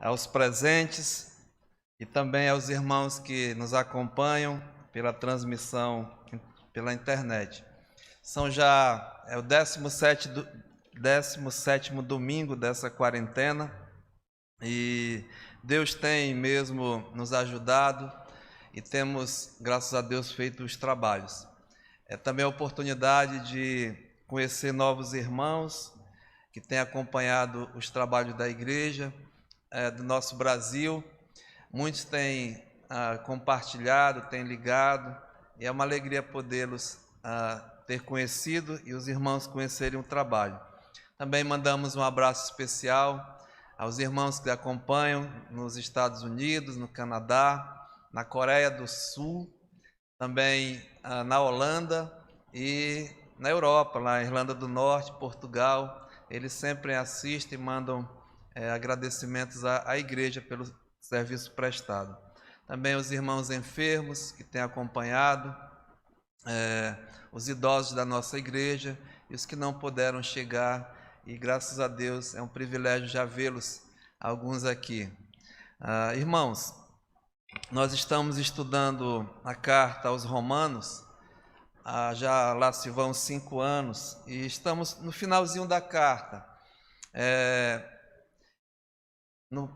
aos presentes e também aos irmãos que nos acompanham pela transmissão pela internet. É o 17º domingo dessa quarentena e Deus tem mesmo nos ajudado e temos, graças a Deus, feito os trabalhos. É também a oportunidade de conhecer novos irmãos que têm acompanhado os trabalhos da igreja, do nosso Brasil. Muitos têm compartilhado, têm ligado, e é uma alegria podê-los ter conhecido e os irmãos conhecerem o trabalho. Também mandamos um abraço especial aos irmãos que acompanham nos Estados Unidos, no Canadá, na Coreia do Sul, também na Holanda e na Europa, na Irlanda do Norte, Portugal. Eles sempre assistem e mandam agradecimentos à igreja pelo serviço prestado. Também os irmãos enfermos que têm acompanhado, os idosos da nossa igreja e os que não puderam chegar, e graças a Deus é um privilégio já vê-los, alguns aqui. Irmãos, nós estamos estudando a carta aos Romanos, já lá se vão 5 anos, e estamos no finalzinho da carta, no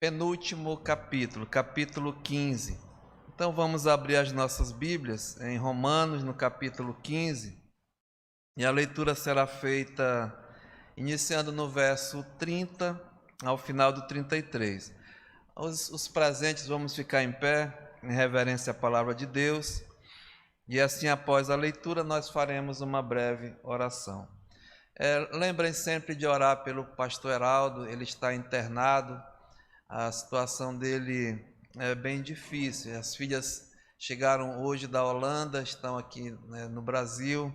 penúltimo capítulo, capítulo 15. Então vamos abrir as nossas Bíblias em Romanos, no capítulo 15, e a leitura será feita iniciando no verso 30 ao final do 33. Os presentes vamos ficar em pé, em reverência à palavra de Deus, e assim após a leitura nós faremos uma breve oração. Lembrem sempre de orar pelo pastor Heraldo, ele está internado, a situação dele é bem difícil. As filhas chegaram hoje da Holanda, estão aqui, no Brasil,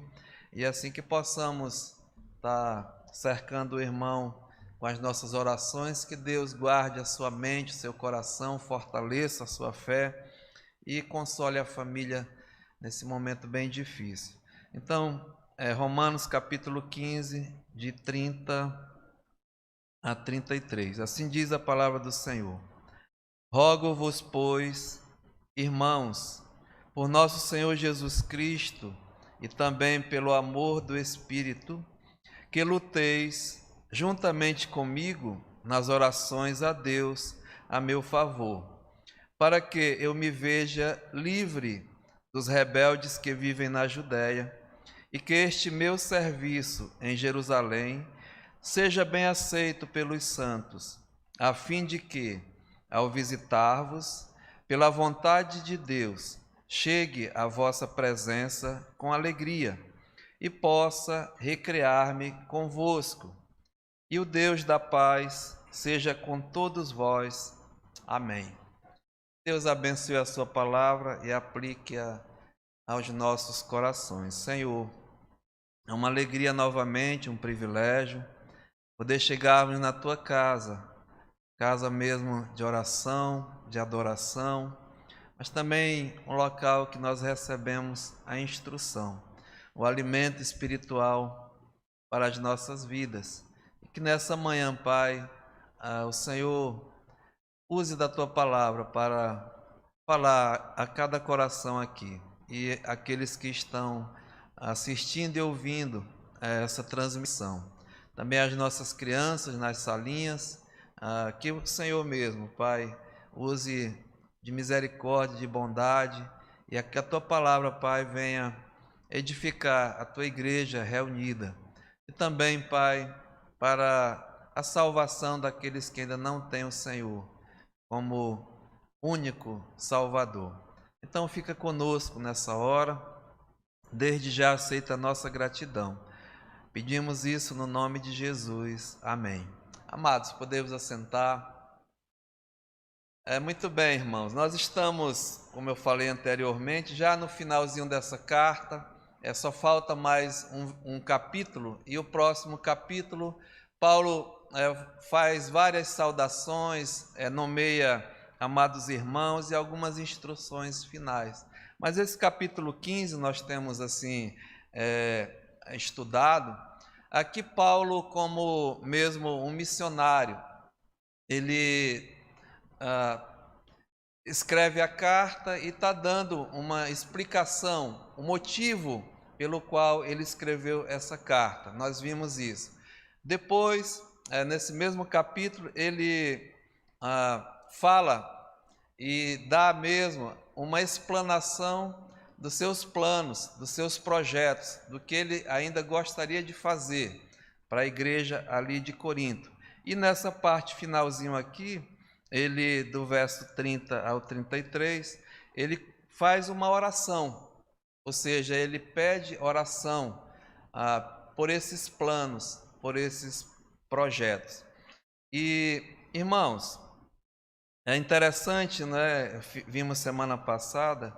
e assim que possamos estar cercando o irmão com as nossas orações, que Deus guarde a sua mente, o seu coração, fortaleça a sua fé e console a família nesse momento bem difícil. Então, Romanos capítulo 15, de 30 a 33. Assim diz a palavra do Senhor. Rogo-vos, pois, irmãos, por nosso Senhor Jesus Cristo e também pelo amor do Espírito, que luteis juntamente comigo nas orações a Deus a meu favor, para que eu me veja livre dos rebeldes que vivem na Judéia, e que este meu serviço em Jerusalém seja bem aceito pelos santos, a fim de que, ao visitar-vos, pela vontade de Deus, chegue à vossa presença com alegria e possa recrear-me convosco. E o Deus da paz seja com todos vós. Amém. Deus abençoe a sua palavra e aplique-a aos nossos corações. Senhor, é uma alegria novamente, um privilégio, poder chegarmos na tua casa mesmo de oração, de adoração, mas também um local que nós recebemos a instrução, o alimento espiritual para as nossas vidas. E que nessa manhã, Pai, o Senhor use da tua palavra para falar a cada coração aqui, e aqueles que estão assistindo e ouvindo essa transmissão. Também as nossas crianças nas salinhas, que o Senhor mesmo, Pai, use de misericórdia, de bondade, e que a tua palavra, Pai, venha edificar a tua igreja reunida. E também, Pai, para a salvação daqueles que ainda não têm o Senhor como único Salvador. Então fica conosco nessa hora, desde já aceita a nossa gratidão. Pedimos isso no nome de Jesus. Amém. Amados, podemos assentar. Muito bem, irmãos. Nós estamos, como eu falei anteriormente, já no finalzinho dessa carta. Só falta mais um capítulo, e o próximo capítulo, Paulo faz várias saudações, nomeia amados irmãos e algumas instruções finais. Mas esse capítulo 15 nós temos assim estudado. Aqui Paulo, como mesmo um missionário, ele escreve a carta e está dando uma explicação, o motivo pelo qual ele escreveu essa carta. Nós vimos isso. Depois, nesse mesmo capítulo, ele fala e dá mesmo uma explanação dos seus planos, dos seus projetos, do que ele ainda gostaria de fazer para a igreja ali de Corinto. E nessa parte finalzinho aqui, ele, do verso 30 ao 33, ele faz uma oração, ou seja, ele pede oração por esses planos, por esses projetos. E, irmãos, é interessante, né? Vimos semana passada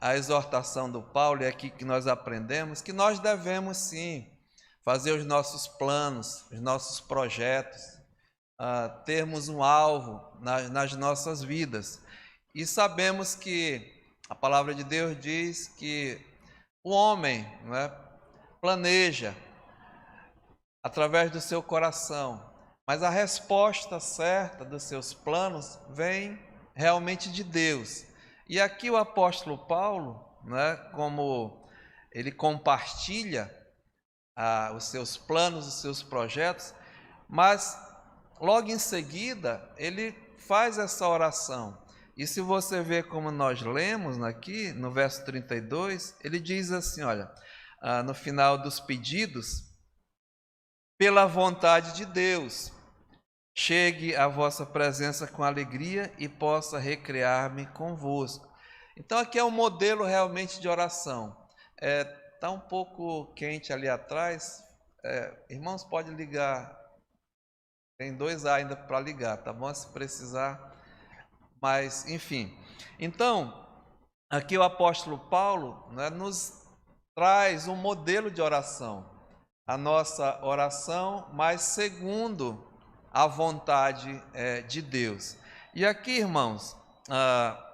a exortação do Paulo, e aqui que nós aprendemos que nós devemos sim fazer os nossos planos, os nossos projetos, termos um alvo nas nossas vidas. E sabemos que a palavra de Deus diz que o homem, né, planeja através do seu coração, mas a resposta certa dos seus planos vem realmente de Deus. E aqui o apóstolo Paulo, né, como ele compartilha os seus planos, os seus projetos, mas logo em seguida ele faz essa oração. E se você ver como nós lemos aqui, no verso 32, ele diz assim, olha, no final dos pedidos, pela vontade de Deus, chegue à vossa presença com alegria e possa recrear-me convosco. Então aqui é um modelo realmente de oração. Está um pouco quente ali atrás. Irmãos, pode ligar. Tem 2 ainda para ligar, tá bom? Se precisar. Mas, enfim. Então, aqui o apóstolo Paulo, né, nos traz um modelo de oração. A nossa oração, mas segundo a vontade de Deus. E aqui, irmãos,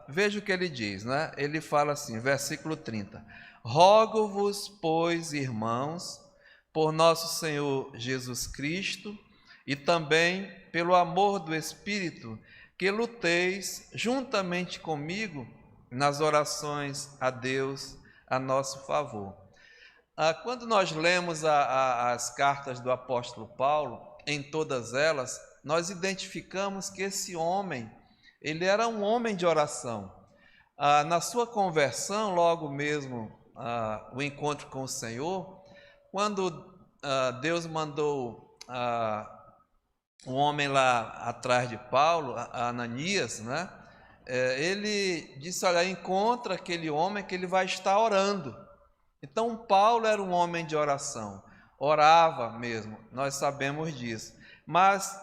veja o que ele diz, né? Ele fala assim, versículo 30. Rogo-vos, pois, irmãos, por nosso Senhor Jesus Cristo e também pelo amor do Espírito, que luteis juntamente comigo nas orações a Deus a nosso favor. Quando nós lemos as cartas do apóstolo Paulo, em todas elas, nós identificamos que esse homem, ele era um homem de oração. Na sua conversão, logo mesmo, o encontro com o Senhor, quando Deus mandou um homem lá atrás de Paulo, Ananias, né? Ele disse, olha, encontra aquele homem que ele vai estar orando. Então Paulo era um homem de oração, orava mesmo, nós sabemos disso. Mas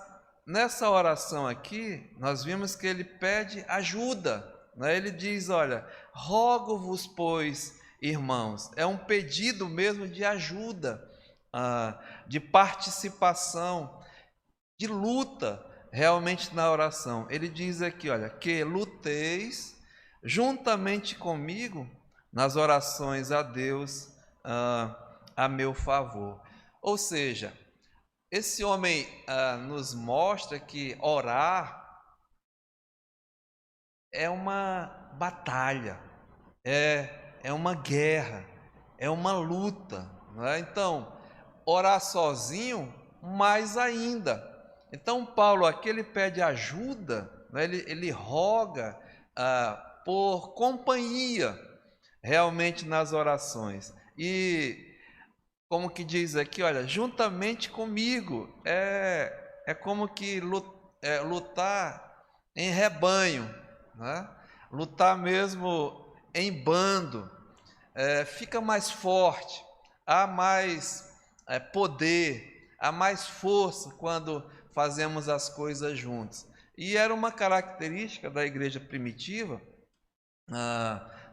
nessa oração aqui, nós vimos que ele pede ajuda, né? Ele diz, olha, rogo-vos, pois, irmãos, é um pedido mesmo de ajuda, de participação, de luta realmente na oração. Ele diz aqui, olha, que luteis juntamente comigo nas orações a Deus a meu favor. Ou seja, esse homem nos mostra que orar é uma batalha, é uma guerra, é uma luta, não é? Então, orar sozinho, mais ainda. Então, Paulo aqui ele pede ajuda, né? Ele roga por companhia, realmente nas orações. E como que diz aqui, olha, juntamente comigo, é como que lutar em rebanho, né? Lutar mesmo em bando, fica mais forte, há mais poder, há mais força quando fazemos as coisas juntos. E era uma característica da igreja primitiva.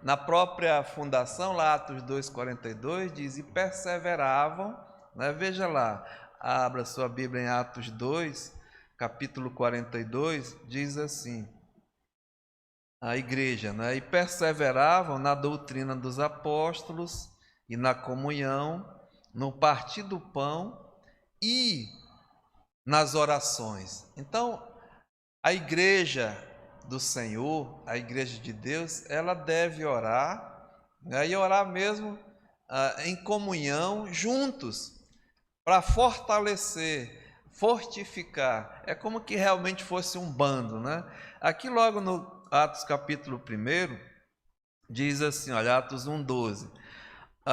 Na própria fundação, lá Atos 2,42, diz, e perseveravam, né? Veja lá, abra sua Bíblia em Atos 2, capítulo 42, diz assim, a igreja, né? E perseveravam na doutrina dos apóstolos e na comunhão, no partir do pão e nas orações. Então, A igreja do Senhor, a igreja de Deus, ela deve orar, né, e orar mesmo em comunhão, juntos, para fortalecer, fortificar. É como que realmente fosse um bando, né? Aqui logo no Atos capítulo 1, diz assim, olha, Atos 1:12.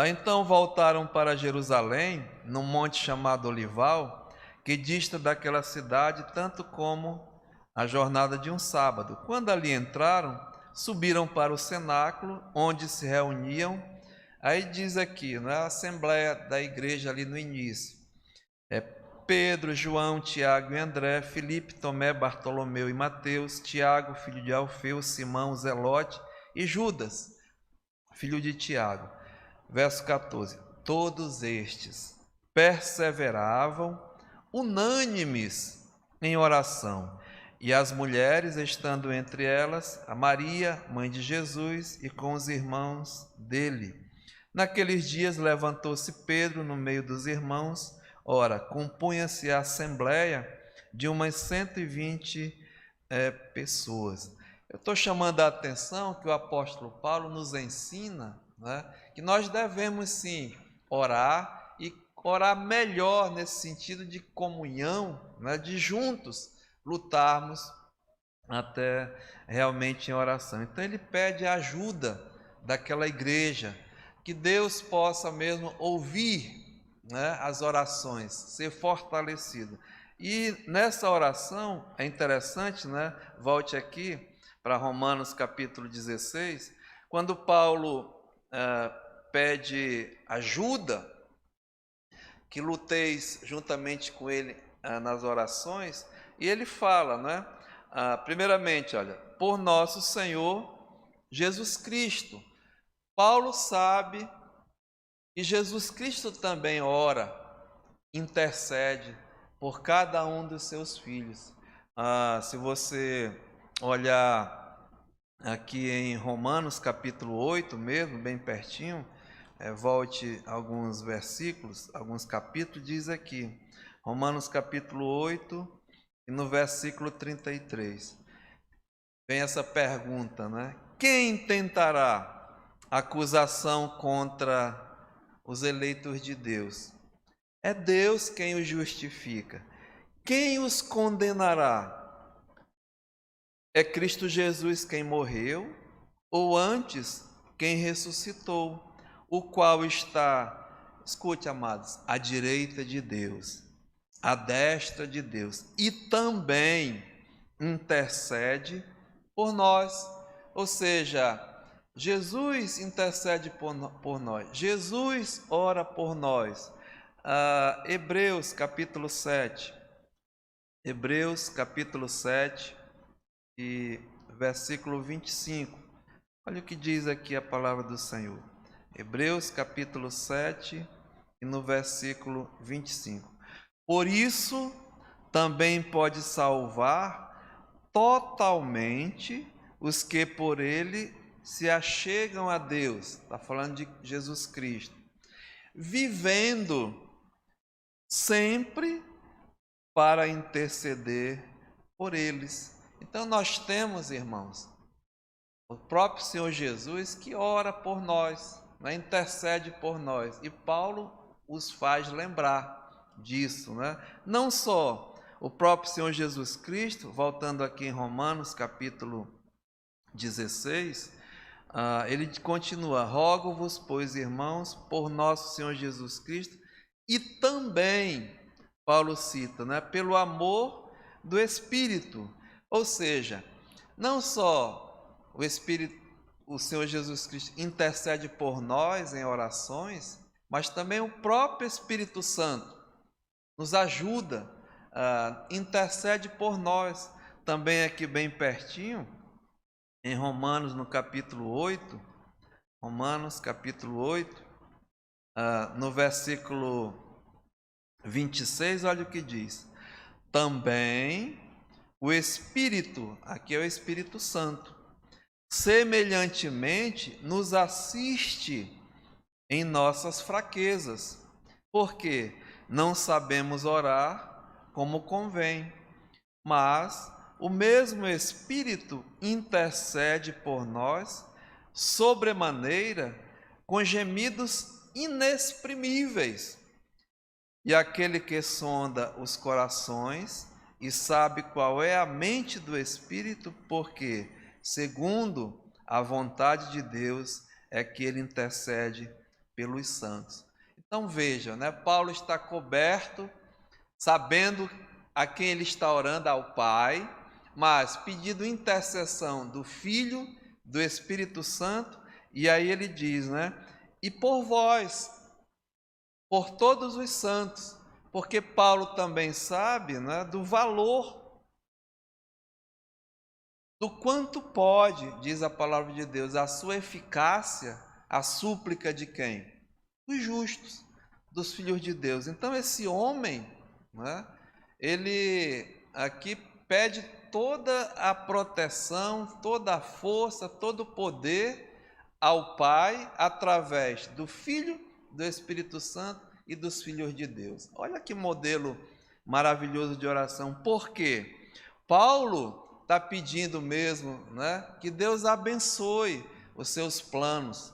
Então voltaram para Jerusalém, num monte chamado Olival, que dista daquela cidade tanto como a jornada de um sábado. Quando ali entraram, subiram para o cenáculo, onde se reuniam. Aí diz aqui, né, a assembleia da igreja ali no início. Pedro, João, Tiago e André, Filipe, Tomé, Bartolomeu e Mateus, Tiago, filho de Alfeu, Simão, Zelote e Judas, filho de Tiago. Verso 14. Todos estes perseveravam unânimes em oração, e as mulheres, estando entre elas, a Maria, mãe de Jesus, e com os irmãos dele. Naqueles dias levantou-se Pedro no meio dos irmãos. Ora, compunha-se a assembleia de umas 120 pessoas. Eu estou chamando a atenção que o apóstolo Paulo nos ensina, né, que nós devemos sim orar, e orar melhor nesse sentido de comunhão, né, de juntos lutarmos até realmente em oração. Então ele pede a ajuda daquela igreja, que Deus possa mesmo ouvir, né, as orações, ser fortalecido. E nessa oração é interessante, né? Volte aqui para Romanos capítulo 16, quando Paulo pede ajuda, que luteis juntamente com ele nas orações, e ele fala, né? Primeiramente, olha, por nosso Senhor Jesus Cristo. Paulo sabe que Jesus Cristo também ora, intercede por cada um dos seus filhos. Se você olhar aqui em Romanos capítulo 8 mesmo, bem pertinho, volte alguns versículos, alguns capítulos, diz aqui, Romanos capítulo 8, e no versículo 33, vem essa pergunta, né? Quem tentará acusação contra os eleitos de Deus? É Deus quem os justifica. Quem os condenará? É Cristo Jesus quem morreu, ou antes, quem ressuscitou, o qual está, escute, amados, à direita de Deus, à destra de Deus, e também intercede por nós. Ou seja, Jesus intercede por nós, Jesus ora por nós. Hebreus capítulo 7, Hebreus capítulo 7 e versículo 25, olha o que diz aqui a palavra do Senhor. Hebreus capítulo 7 e no versículo 25. Por isso também pode salvar totalmente os que por ele se achegam a Deus. Está falando de Jesus Cristo. Vivendo sempre para interceder por eles. Então nós temos, irmãos, o próprio Senhor Jesus que ora por nós, né, intercede por nós. E Paulo os faz lembrar disso, né? Não só o próprio Senhor Jesus Cristo, voltando aqui em Romanos capítulo 16, ele continua: rogo-vos, pois, irmãos, por nosso Senhor Jesus Cristo, e também, Paulo cita, né, pelo amor do Espírito. Ou seja, não só o Espírito, o Senhor Jesus Cristo intercede por nós em orações, mas também o próprio Espírito Santo nos ajuda, intercede por nós. Também aqui bem pertinho, em Romanos no capítulo 8, Romanos capítulo 8, no versículo 26, olha o que diz: também o Espírito, aqui é o Espírito Santo, semelhantemente nos assiste em nossas fraquezas, porque não sabemos orar como convém, mas o mesmo Espírito intercede por nós, sobremaneira, com gemidos inexprimíveis. E aquele que sonda os corações e sabe qual é a mente do Espírito, porque, segundo a vontade de Deus, é que ele intercede pelos santos. Então veja, né? Paulo está coberto, sabendo a quem ele está orando, ao Pai, mas pedindo intercessão do Filho, do Espírito Santo, e aí ele diz, né? E por vós, por todos os santos, porque Paulo também sabe, né, do valor, do quanto pode, diz a palavra de Deus, a sua eficácia, a súplica de quem? Dos justos, dos filhos de Deus. Então esse homem, né, ele aqui pede toda a proteção, toda a força, todo o poder ao Pai através do Filho, do Espírito Santo e dos filhos de Deus. Olha que modelo maravilhoso de oração. Por quê? Paulo está pedindo mesmo, né, que Deus abençoe os seus planos,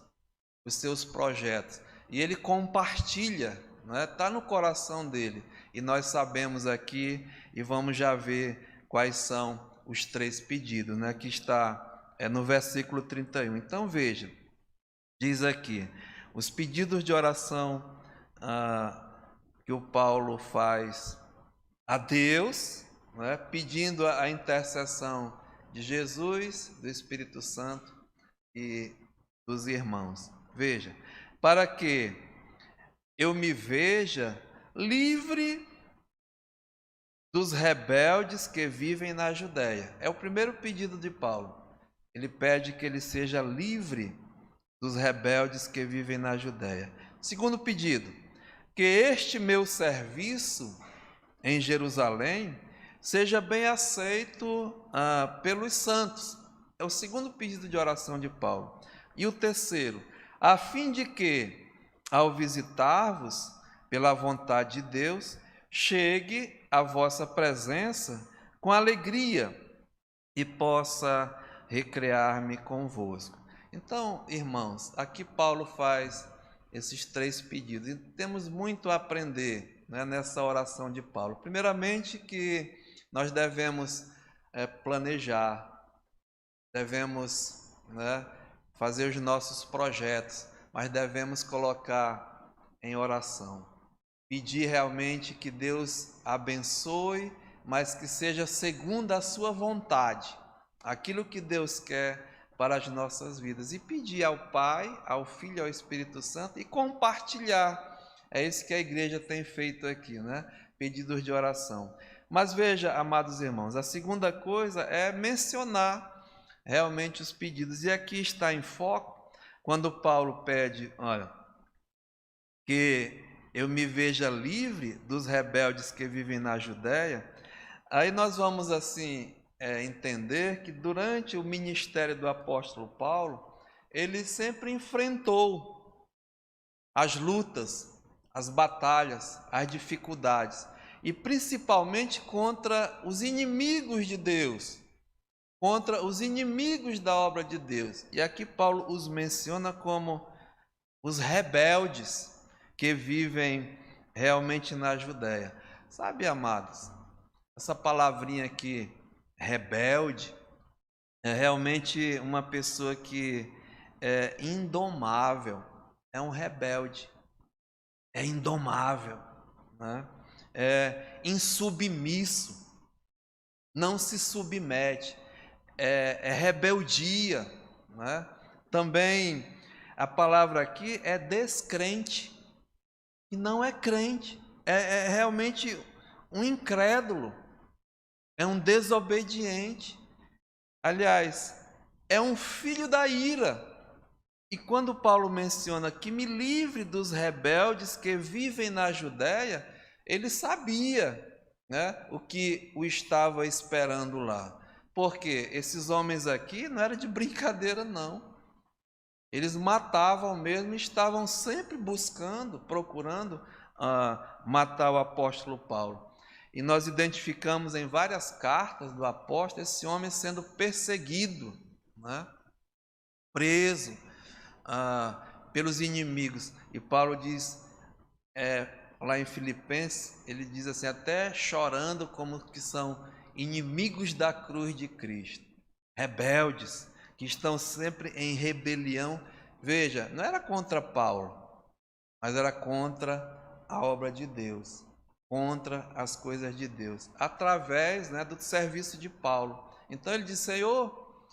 os seus projetos. E ele compartilha, né, está no coração dele. E nós sabemos aqui, e vamos já ver quais são os 3 pedidos, né, que está no versículo 31. Então veja, diz aqui, os pedidos de oração que o Paulo faz a Deus, né, pedindo a intercessão de Jesus, do Espírito Santo e dos irmãos. Veja, para que eu me veja livre dos rebeldes que vivem na Judéia. É o primeiro pedido de Paulo. Ele pede que ele seja livre dos rebeldes que vivem na Judéia. Segundo pedido, que este meu serviço em Jerusalém seja bem aceito pelos santos. É o segundo pedido de oração de Paulo. E o terceiro, a fim de que, ao visitar-vos pela vontade de Deus, chegue à vossa presença com alegria e possa recrear-me convosco. Então, irmãos, aqui Paulo faz esses 3 pedidos e temos muito a aprender, né, nessa oração de Paulo. Primeiramente, que nós devemos planejar, devemos, né, fazer os nossos projetos, mas devemos colocar em oração. Pedir realmente que Deus abençoe, mas que seja segundo a sua vontade, aquilo que Deus quer para as nossas vidas. E pedir ao Pai, ao Filho e ao Espírito Santo e compartilhar. É isso que a igreja tem feito aqui, né? Pedidos de oração. Mas veja, amados irmãos, a segunda coisa é mencionar realmente os pedidos. E aqui está em foco, quando Paulo pede, olha, que eu me veja livre dos rebeldes que vivem na Judéia. Aí nós vamos assim entender que durante o ministério do apóstolo Paulo, ele sempre enfrentou as lutas, as batalhas, as dificuldades, e principalmente contra os inimigos de Deus, contra os inimigos da obra de Deus. E aqui Paulo os menciona como os rebeldes que vivem realmente na Judéia. Sabe, amados, essa palavrinha aqui, rebelde, é realmente uma pessoa que é indomável, é um rebelde, é indomável, né? É insubmisso, não se submete, é rebeldia, né? Também a palavra aqui é descrente, e não é crente, é realmente um incrédulo, é um desobediente, aliás, é um filho da ira. E quando Paulo menciona que me livre dos rebeldes que vivem na Judéia, ele sabia, né, o que o estava esperando lá. Porque esses homens aqui não era de brincadeira, não. Eles matavam mesmo e estavam sempre buscando, procurando matar o apóstolo Paulo. E nós identificamos em várias cartas do apóstolo esse homem sendo perseguido, né? Preso pelos inimigos. E Paulo diz, lá em Filipenses, ele diz assim, até chorando como que são inimigos da cruz de Cristo, rebeldes, que estão sempre em rebelião. Veja, não era contra Paulo, mas era contra a obra de Deus, contra as coisas de Deus, através, né, do serviço de Paulo. Então ele disse, Senhor,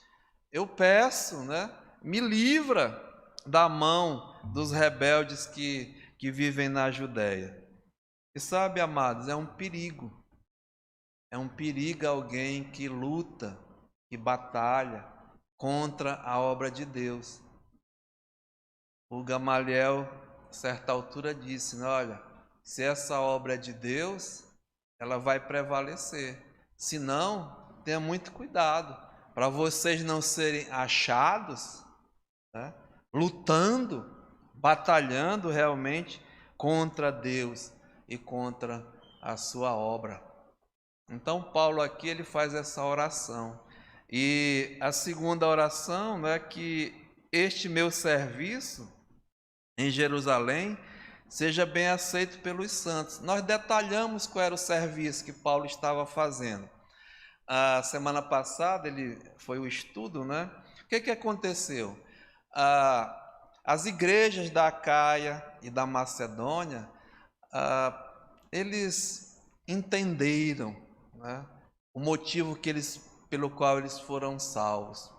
eu peço, né, me livra da mão dos rebeldes que vivem na Judéia. E sabe, amados, é um perigo alguém que luta, que batalha contra a obra de Deus. O Gamaliel, a certa altura, disse, né, olha, se essa obra é de Deus, ela vai prevalecer. Se não, tenha muito cuidado, para vocês não serem achados, né, lutando, batalhando realmente contra Deus e contra a sua obra. Então Paulo aqui ele faz essa oração. E a segunda oração é que este meu serviço em Jerusalém seja bem aceito pelos santos. Nós detalhamos qual era o serviço que Paulo estava fazendo. A semana passada foi o estudo, né? O que aconteceu? As igrejas da Acaia e da Macedônia, eles entenderam, né, o motivo pelo qual eles foram salvos.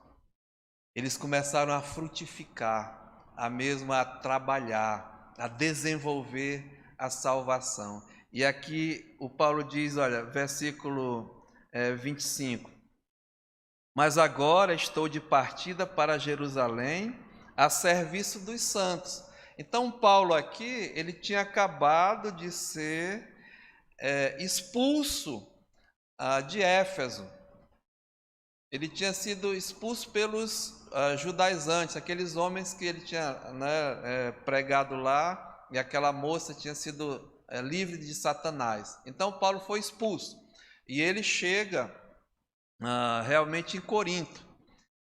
Eles começaram a frutificar, a trabalhar, a desenvolver a salvação. E aqui o Paulo diz, olha, versículo 25. Mas agora estou de partida para Jerusalém, a serviço dos santos. Então Paulo aqui, ele tinha acabado de ser expulso de Éfeso. Ele tinha sido expulso pelos judaizantes, aqueles homens que ele tinha, né, pregado lá, e aquela moça tinha sido livre de Satanás. Então Paulo foi expulso e ele chega realmente em Corinto.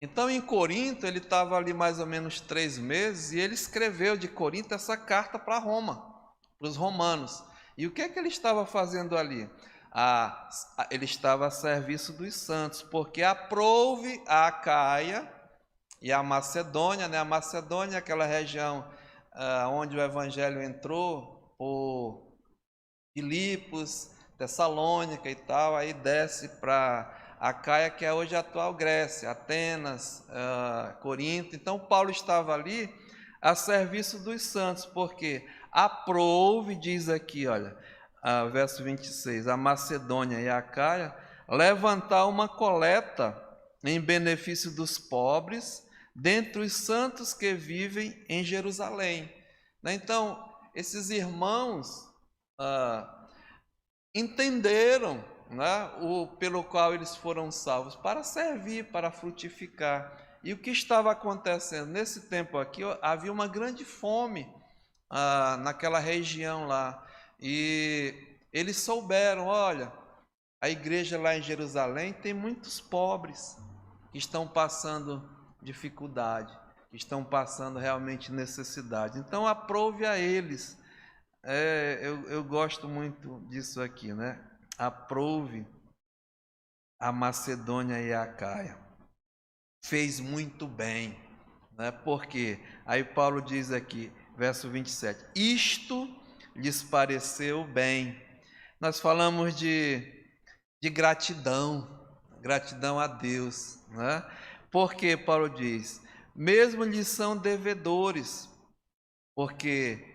Então em Corinto ele estava ali mais ou menos 3 meses e ele escreveu de Corinto essa carta para Roma, para os romanos. E o que ele estava fazendo ali? Ele estava a serviço dos santos, porque aprouve a Acaia e a Macedônia, né? A Macedônia é aquela região onde o evangelho entrou, por Filipos, Tessalônica e tal, aí desce para Acaia, que é hoje a atual Grécia, Atenas, Corinto. Então Paulo estava ali a serviço dos santos, porque aprouve, diz aqui, olha, verso 26, a Macedônia e a Acaia levantar uma coleta em benefício dos pobres, dentre os santos que vivem em Jerusalém. Então, esses irmãos entenderam, né, pelo qual eles foram salvos, para servir, para frutificar. E o que estava acontecendo? Nesse tempo aqui, havia uma grande fome naquela região lá. E eles souberam, olha, a igreja lá em Jerusalém tem muitos pobres que estão passando dificuldade, que estão passando realmente necessidade. Então aprove a eles. Eu gosto muito disso aqui, né? Aprove a Macedônia e a Acaia. Fez muito bem, né? Porque aí Paulo diz aqui, verso 27, isto lhes pareceu bem. Nós falamos de gratidão a Deus, né? Porque Paulo diz, mesmo lhes são devedores, porque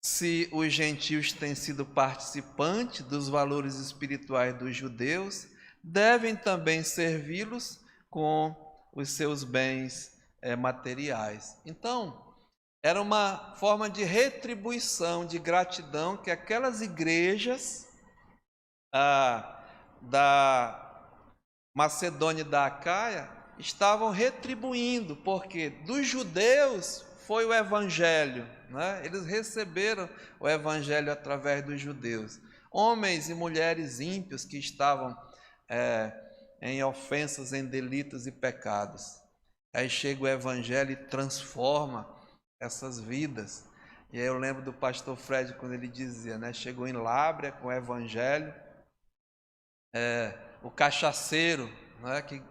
se os gentios têm sido participantes dos valores espirituais dos judeus, devem também servi-los com os seus bens materiais. Então, era uma forma de retribuição, de gratidão que aquelas igrejas da Macedônia e da Acaia estavam retribuindo, porque dos judeus foi o evangelho, né? Eles receberam o evangelho através dos judeus. homens e mulheres ímpios que estavam em ofensas, em delitos e pecados. Aí chega o Evangelho e transforma essas vidas. E aí eu lembro do pastor Fred quando ele dizia, né? Chegou em Lábrea com o Evangelho, o cachaceiro, né? Que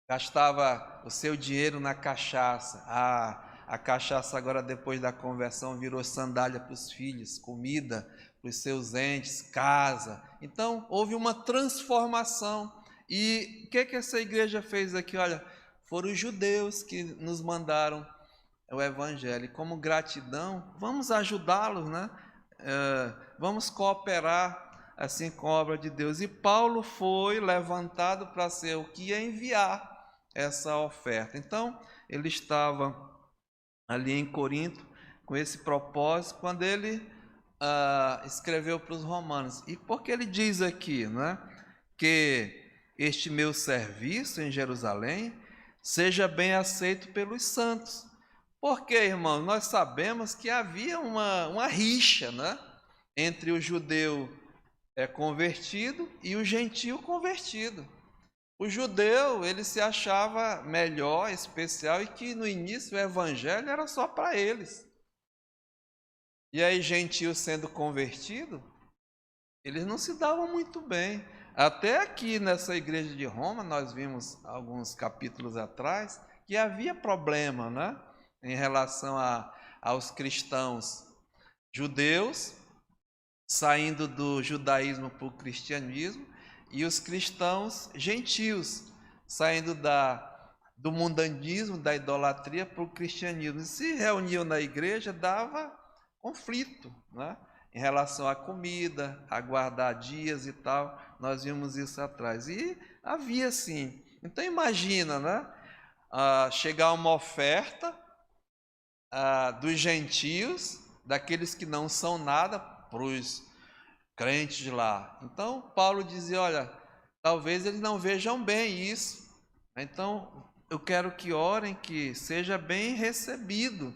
gastava o seu dinheiro na cachaça. A cachaça agora, depois da conversão, virou sandália para os filhos, comida para os seus entes, casa. Então, houve uma transformação. E o que essa igreja fez aqui? Olha, foram os judeus que nos mandaram o Evangelho. E como gratidão, vamos ajudá-los, né? Vamos cooperar assim com a obra de Deus. E Paulo foi levantado para ser o que ia enviar essa oferta. Então, ele estava ali em Corinto com esse propósito, quando ele escreveu para os romanos. E porque ele diz aqui, né, que este meu serviço em Jerusalém seja bem aceito pelos santos. Porque, irmãos, nós sabemos que havia uma rixa, né, entre o judeu convertido e o gentio convertido. O judeu, ele se achava melhor, especial, e que no início o evangelho era só para eles. E aí, gentio sendo convertido, eles não se davam muito bem. Até aqui nessa igreja de Roma, nós vimos alguns capítulos atrás, que havia problema, né? Em relação aos cristãos judeus, saindo do judaísmo para o cristianismo, e os cristãos gentios, saindo do mundanismo, da idolatria, para o cristianismo. E se reuniam na igreja, dava conflito, né? Em relação à comida, a guardar dias e tal. Nós vimos isso atrás. E havia sim. Então imagina, né? Chegar uma oferta dos gentios, daqueles que não são nada, para os crentes de lá. Então Paulo dizia, olha, talvez eles não vejam bem isso. Então eu quero que orem, que seja bem recebido,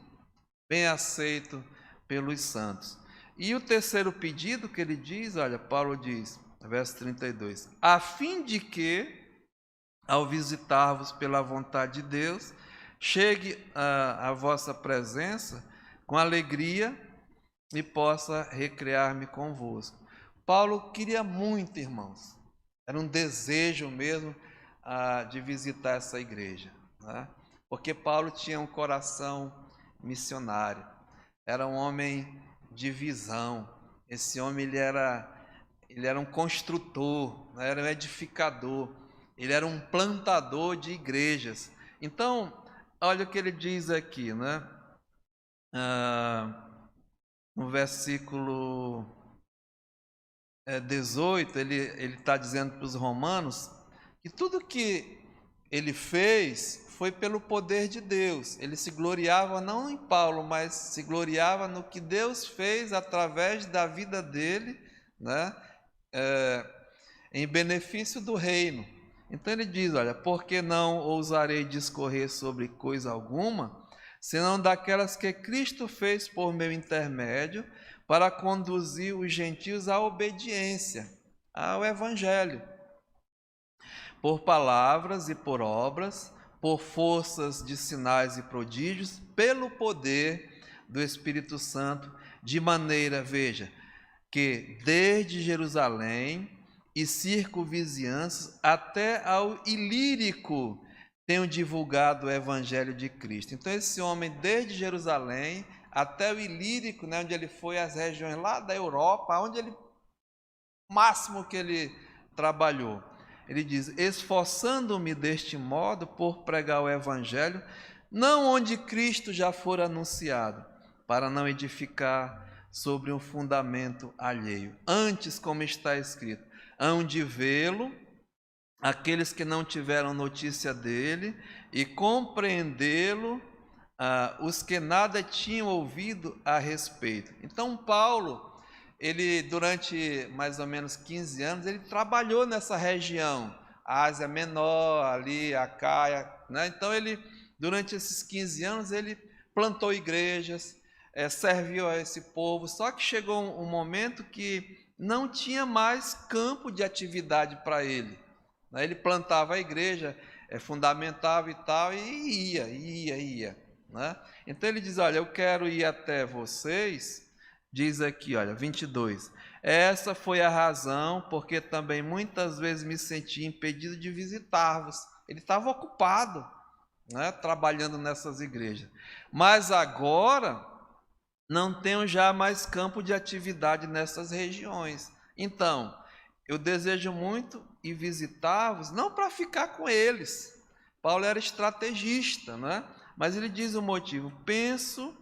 bem aceito pelos santos. E o terceiro pedido que ele diz, olha, Paulo diz, verso 32, a fim de que, ao visitar-vos pela vontade de Deus, chegue à vossa presença com alegria e possa recrear-me convosco. Paulo queria muito, irmãos, era um desejo mesmo de visitar essa igreja, né? Porque Paulo tinha um coração missionário, era um homem de visão. Esse homem ele era um construtor, né? Era um edificador, ele era um plantador de igrejas. Então, olha o que ele diz aqui, né? No versículo 18, ele está dizendo para os romanos que tudo que ele fez foi pelo poder de Deus. Ele se gloriava não em Paulo, mas se gloriava no que Deus fez através da vida dele, né? Em benefício do reino. Então ele diz, olha, porque não ousarei discorrer sobre coisa alguma, senão daquelas que Cristo fez por meu intermédio, para conduzir os gentios à obediência, ao Evangelho, por palavras e por obras, por forças de sinais e prodígios, pelo poder do Espírito Santo, de maneira, veja, que desde Jerusalém e circunvizinhanças até ao Ilírico tenho divulgado o Evangelho de Cristo. Então esse homem, desde Jerusalém até o Ilírico, né, onde ele foi, as regiões lá da Europa, onde ele, máximo que ele trabalhou, ele diz, esforçando-me deste modo por pregar o Evangelho, não onde Cristo já for anunciado, para não edificar sobre um fundamento alheio. Antes, como está escrito, hão de vê-lo aqueles que não tiveram notícia dele, e compreendê-lo os que nada tinham ouvido a respeito. Então Paulo, ele durante mais ou menos 15 anos, ele trabalhou nessa região, Ásia Menor, ali, a Caia, né? Então ele, durante esses 15 anos, ele plantou igrejas, serviu a esse povo, só que chegou um momento que não tinha mais campo de atividade para ele. Ele plantava a igreja, fundamentava e tal, e ia. Né? Então ele diz, olha, eu quero ir até vocês, diz aqui, olha, 22. Essa foi a razão, porque também muitas vezes me senti impedido de visitar-vos. Ele estava ocupado, né, trabalhando nessas igrejas. Mas agora não tenho já mais campo de atividade nessas regiões. Então, eu desejo muito ir visitar-vos, não para ficar com eles. Paulo era estrategista, né? Mas ele diz o motivo: penso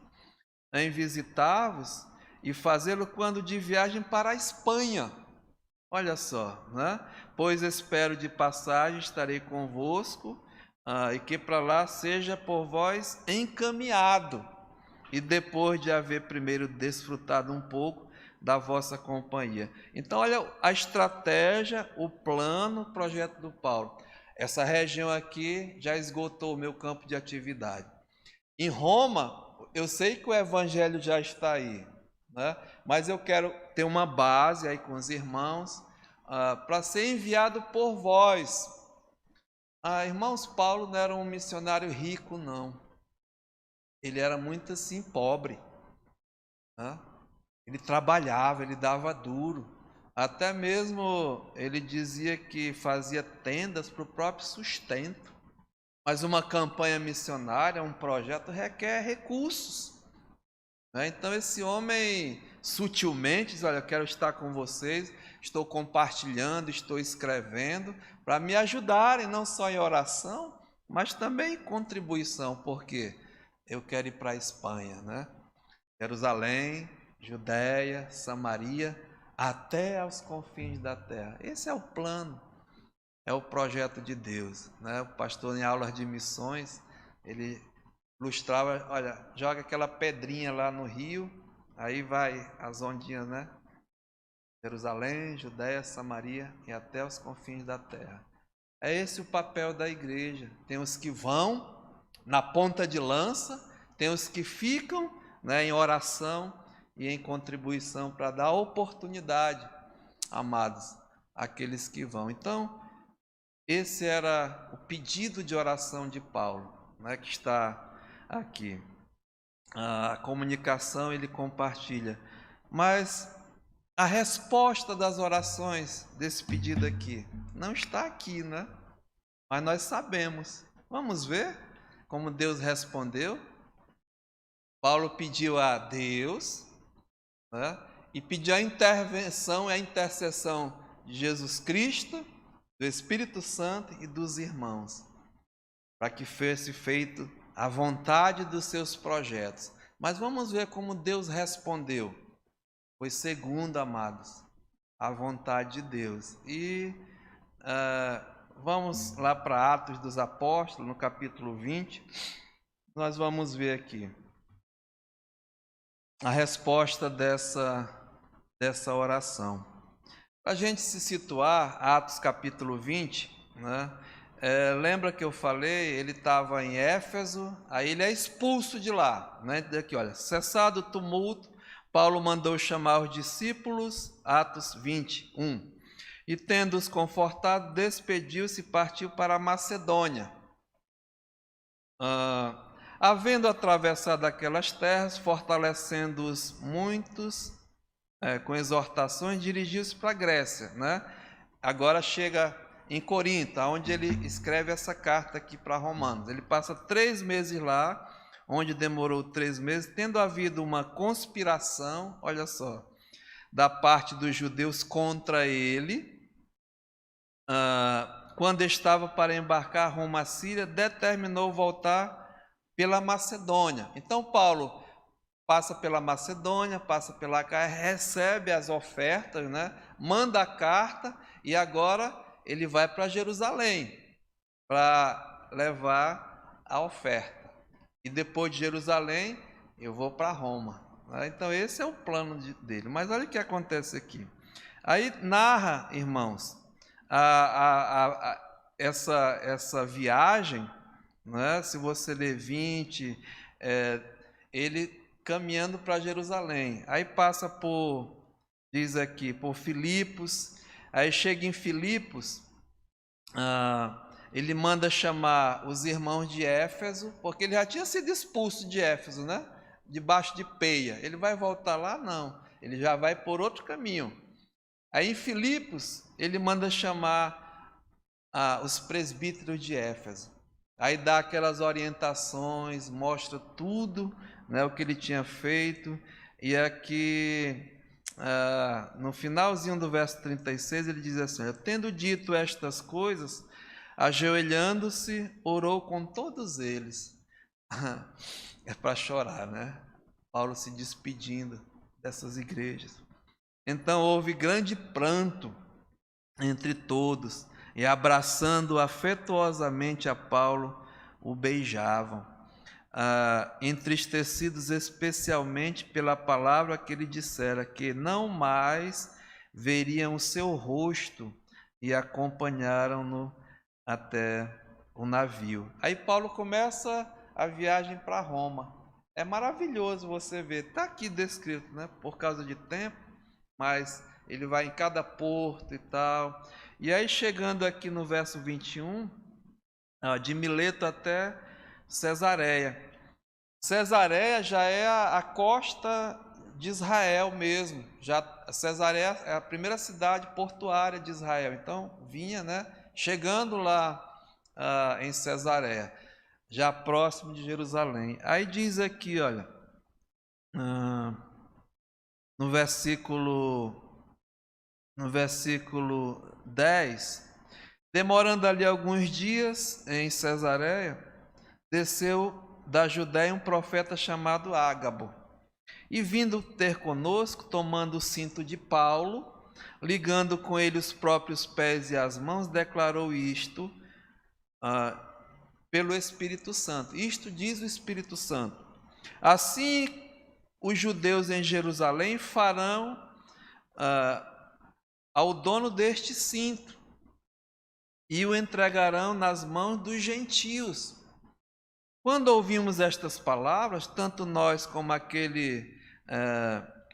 em visitar-vos e fazê-lo quando de viagem para a Espanha. Olha só, né? Pois espero de passagem estarei convosco, e que para lá seja por vós encaminhado, e depois de haver primeiro desfrutado um pouco da vossa companhia. Então, olha a estratégia, o plano, o projeto do Paulo. Essa região aqui já esgotou o meu campo de atividade. Em Roma, eu sei que o evangelho já está aí, né? Mas eu quero ter uma base aí com os irmãos, para ser enviado por vós. Irmãos, Paulo não era um missionário rico, não. Ele era muito assim, pobre, né? Ele trabalhava, ele dava duro. Até mesmo ele dizia que fazia tendas para o próprio sustento. Mas uma campanha missionária, um projeto, requer recursos, né? Então esse homem sutilmente diz, olha, eu quero estar com vocês, estou compartilhando, estou escrevendo, para me ajudarem, não só em oração, mas também em contribuição, porque eu quero ir para a Espanha, né? Jerusalém, Judéia, Samaria, até aos confins da terra. Esse é o plano, é o projeto de Deus, né? O pastor, em aulas de missões, ele ilustrava, olha, joga aquela pedrinha lá no rio, aí vai as ondinhas, né? Jerusalém, Judéia, Samaria e até os confins da terra. É esse o papel da igreja. Tem os que vão na ponta de lança, tem os que ficam, né, em oração e em contribuição para dar oportunidade, amados, àqueles que vão. Então, esse era o pedido de oração de Paulo, né, que está aqui. A comunicação ele compartilha, mas a resposta das orações desse pedido aqui não está aqui, né? Mas nós sabemos. Vamos ver como Deus respondeu. Paulo pediu a Deus, né, e pediu a intervenção e a intercessão de Jesus Cristo, do Espírito Santo e dos irmãos, para que fosse feito a vontade dos seus projetos. Mas vamos ver como Deus respondeu. Foi segundo, amados, a vontade de Deus. E vamos lá para Atos dos Apóstolos, no capítulo 20. Nós vamos ver aqui a resposta dessa oração. Para a gente se situar, Atos capítulo 20, né? Lembra que eu falei, ele estava em Éfeso, aí ele é expulso de lá, né? Daqui, olha, cessado o tumulto, Paulo mandou chamar os discípulos, Atos 21, e tendo-os confortado, despediu-se e partiu para a Macedônia. Havendo atravessado aquelas terras, fortalecendo-os muitos, com exortações, dirigiu-se para a Grécia, né? Agora chega em Corinto, onde ele escreve essa carta aqui para Romanos. Ele passa 3 meses lá, onde demorou 3 meses, tendo havido uma conspiração, olha só, da parte dos judeus contra ele, quando estava para embarcar rumo à Síria, determinou voltar pela Macedônia. Então Paulo passa pela Macedônia, passa pela Caia, recebe as ofertas, né? Manda a carta e agora ele vai para Jerusalém para levar a oferta. E depois de Jerusalém, eu vou para Roma. Então esse é o plano dele. Mas olha o que acontece aqui. Aí narra, irmãos, essa viagem, né? Se você ler 20, ele caminhando para Jerusalém. Aí passa por diz aqui, por Filipos. Aí chega em Filipos, ele manda chamar os irmãos de Éfeso, porque ele já tinha sido expulso de Éfeso, né? Debaixo de peia. Ele vai voltar lá? Não. Ele já vai por outro caminho. Aí em Filipos, ele manda chamar os presbíteros de Éfeso. Aí dá aquelas orientações, mostra tudo, né, o que ele tinha feito. E aqui, no finalzinho do verso 36, ele diz assim: tendo dito estas coisas, ajoelhando-se, orou com todos eles. É para chorar, né? Paulo se despedindo dessas igrejas. Então houve grande pranto entre todos, e abraçando afetuosamente a Paulo, o beijavam, entristecidos especialmente pela palavra que ele dissera, que não mais veriam o seu rosto, e acompanharam-no até o navio. Aí Paulo começa a viagem para Roma. É maravilhoso você ver, está aqui descrito, né? Por causa de tempo, mas ele vai em cada porto e tal. E aí chegando aqui no verso 21, de Mileto até Cesareia. Cesareia já é a costa de Israel mesmo. Já Cesareia é a primeira cidade portuária de Israel. Então vinha, né? Chegando lá em Cesareia, já próximo de Jerusalém. Aí diz aqui, olha, no versículo 10, demorando ali alguns dias em Cesareia, desceu da Judéia um profeta chamado Ágabo, e vindo ter conosco, tomando o cinto de Paulo, ligando com ele os próprios pés e as mãos, declarou isto pelo Espírito Santo. Isto diz o Espírito Santo: assim os judeus em Jerusalém farão ao dono deste cinto, e o entregarão nas mãos dos gentios. Quando ouvimos estas palavras, tanto nós como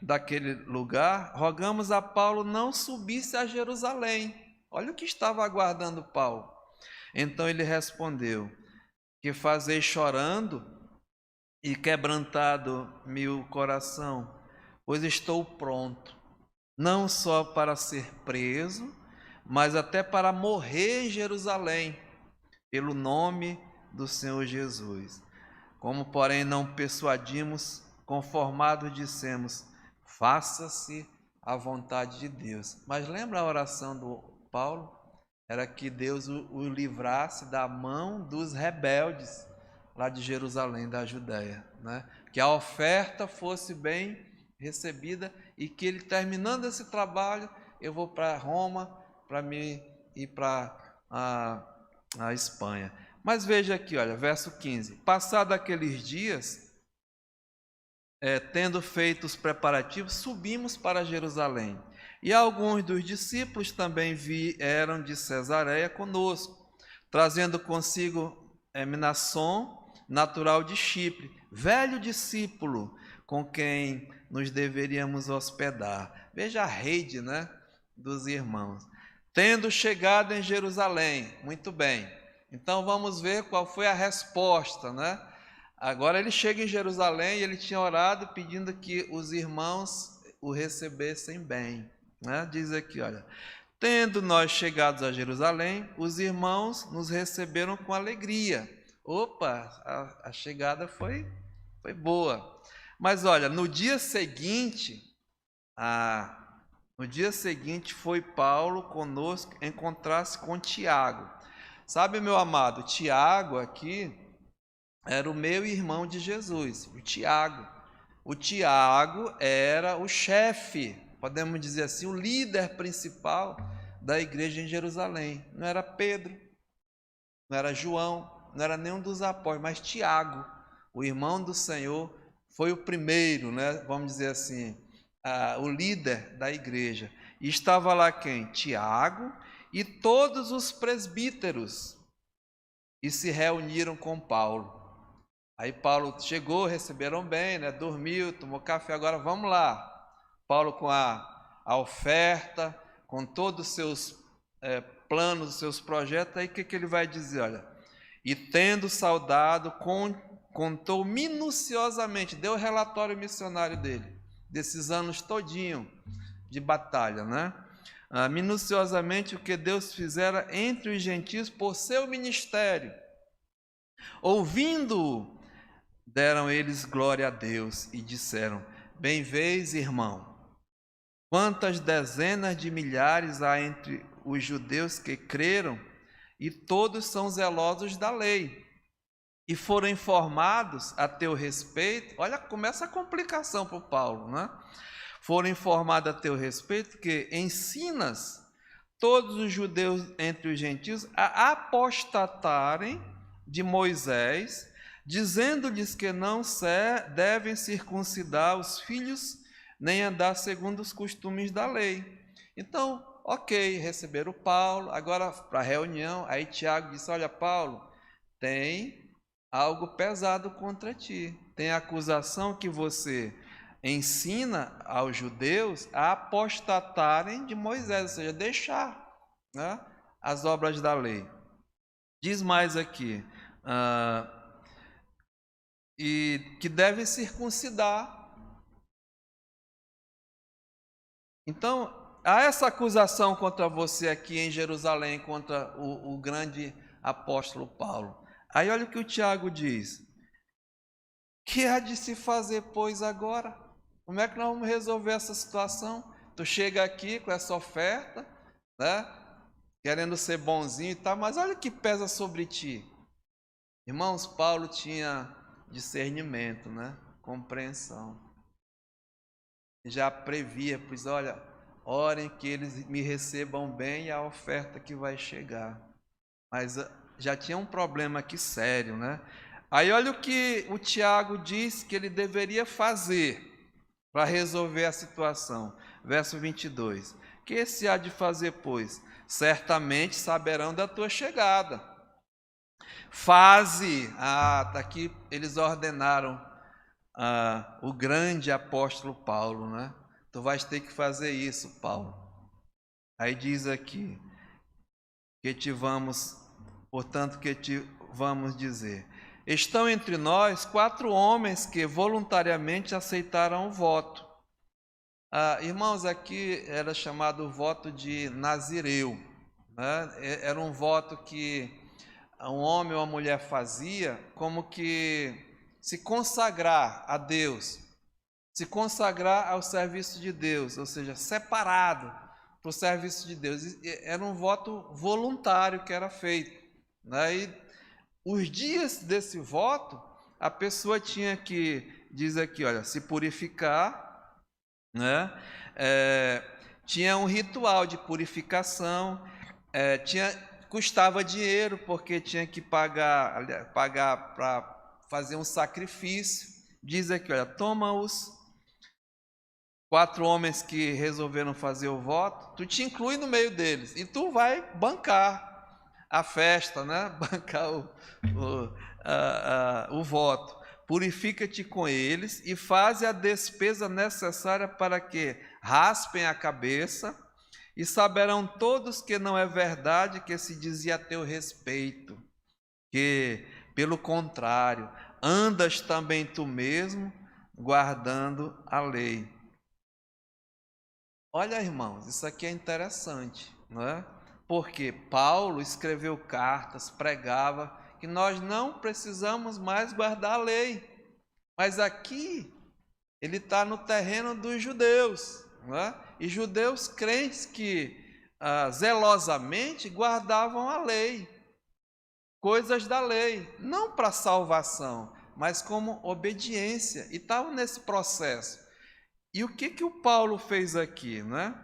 daquele lugar, rogamos a Paulo não subisse a Jerusalém. Olha o que estava aguardando Paulo. Então ele respondeu: que fazeis chorando e quebrantado-me o coração, pois estou pronto, não só para ser preso, mas até para morrer em Jerusalém, pelo nome do Senhor Jesus. Como, porém, não persuadimos, conformados dissemos: faça-se a vontade de Deus. Mas lembra a oração do Paulo? Era que Deus o livrasse da mão dos rebeldes lá de Jerusalém, da Judéia, né? Que a oferta fosse bem recebida e que ele, terminando esse trabalho, eu vou para Roma para me ir para a Espanha. Mas veja aqui, olha, verso 15. Passado aqueles dias, tendo feito os preparativos, subimos para Jerusalém. E alguns dos discípulos também vieram de Cesareia conosco, trazendo consigo Mnasson, natural de Chipre, velho discípulo, com quem nos deveríamos hospedar. Veja a rede, né, dos irmãos. Tendo chegado em Jerusalém, muito bem. Então vamos ver qual foi a resposta, né? Agora ele chega em Jerusalém e ele tinha orado pedindo que os irmãos o recebessem bem, né? Diz aqui, olha: tendo nós chegados a Jerusalém, os irmãos nos receberam com alegria. Opa, a chegada foi boa. Mas olha, no dia seguinte foi Paulo conosco encontrar-se com Tiago. Sabe, meu amado, Tiago aqui era o meu irmão de Jesus, o Tiago. O Tiago era o chefe, podemos dizer assim, o líder principal da igreja em Jerusalém. Não era Pedro, não era João, não era nenhum dos apóstolos, mas Tiago, o irmão do Senhor, foi o primeiro, né? Vamos dizer assim, o líder da igreja. E estava lá quem? Tiago e todos os presbíteros, e se reuniram com Paulo. Aí Paulo chegou, receberam bem, né? Dormiu, tomou café, agora vamos lá. Paulo com a a oferta, com todos os seus planos, os seus projetos. Aí o que ele vai dizer? Olha, e tendo saudado, contou minuciosamente, deu o relatório missionário dele, desses anos todinho de batalha, né? Minuciosamente o que Deus fizera entre os gentios por seu ministério. Ouvindo, deram eles glória a Deus e disseram: bem vês, irmão, quantas dezenas de milhares há entre os judeus que creram, e todos são zelosos da lei, e foram informados a teu respeito. Olha, começa a complicação para o Paulo, né? Foram informados a teu respeito que ensinas todos os judeus entre os gentios a apostatarem de Moisés, dizendo-lhes que não devem circuncidar os filhos, nem andar segundo os costumes da lei. Então, ok, receberam Paulo, agora para a reunião, aí Tiago disse: olha, Paulo, tem algo pesado contra ti, tem a acusação que você ensina aos judeus a apostatarem de Moisés, ou seja, deixar, né, as obras da lei. Diz mais aqui, e que devem circuncidar. Então, há essa acusação contra você aqui em Jerusalém, contra o grande apóstolo Paulo. Aí olha o que o Tiago diz: que há de se fazer, pois, agora? Como é que nós vamos resolver essa situação? Tu chega aqui com essa oferta, né, querendo ser bonzinho e tal, mas olha o que pesa sobre ti. Irmãos, Paulo tinha discernimento, né, compreensão. Já previa, pois olha, orem que eles me recebam bem a oferta que vai chegar. Mas já tinha um problema aqui sério, né? Aí olha o que o Tiago diz que ele deveria fazer para resolver a situação. Verso 22. Que se há de fazer, pois? Certamente saberão da tua chegada. Faze. Tá aqui, eles ordenaram o grande apóstolo Paulo, né? Tu vais ter que fazer isso, Paulo. Aí diz aqui, portanto, que te vamos dizer: estão entre nós 4 homens que voluntariamente aceitaram o voto. Irmãos, aqui era chamado o voto de Nazireu, né? Era um voto que um homem ou uma mulher fazia como que se consagrar a Deus, se consagrar ao serviço de Deus, ou seja, separado para o serviço de Deus. Era um voto voluntário que era feito, né? E os dias desse voto, a pessoa tinha que, diz aqui, olha, se purificar, né? Tinha um ritual de purificação, custava dinheiro, porque tinha que pagar para fazer um sacrifício. Diz aqui, olha, toma os 4 homens que resolveram fazer o voto, tu te inclui no meio deles, e tu vai bancar a festa, né? Bancar o voto. Purifica-te com eles e faze a despesa necessária para que raspem a cabeça, e saberão todos que não é verdade que se dizia a teu respeito, que, pelo contrário, andas também tu mesmo guardando a lei. Olha, irmãos, isso aqui é interessante, não é? Porque Paulo escreveu cartas, pregava que nós não precisamos mais guardar a lei. Mas aqui ele está no terreno dos judeus, não é? E judeus crentes que zelosamente guardavam a lei, coisas da lei, não para salvação, mas como obediência, e estavam nesse processo. E o que o Paulo fez aqui, né?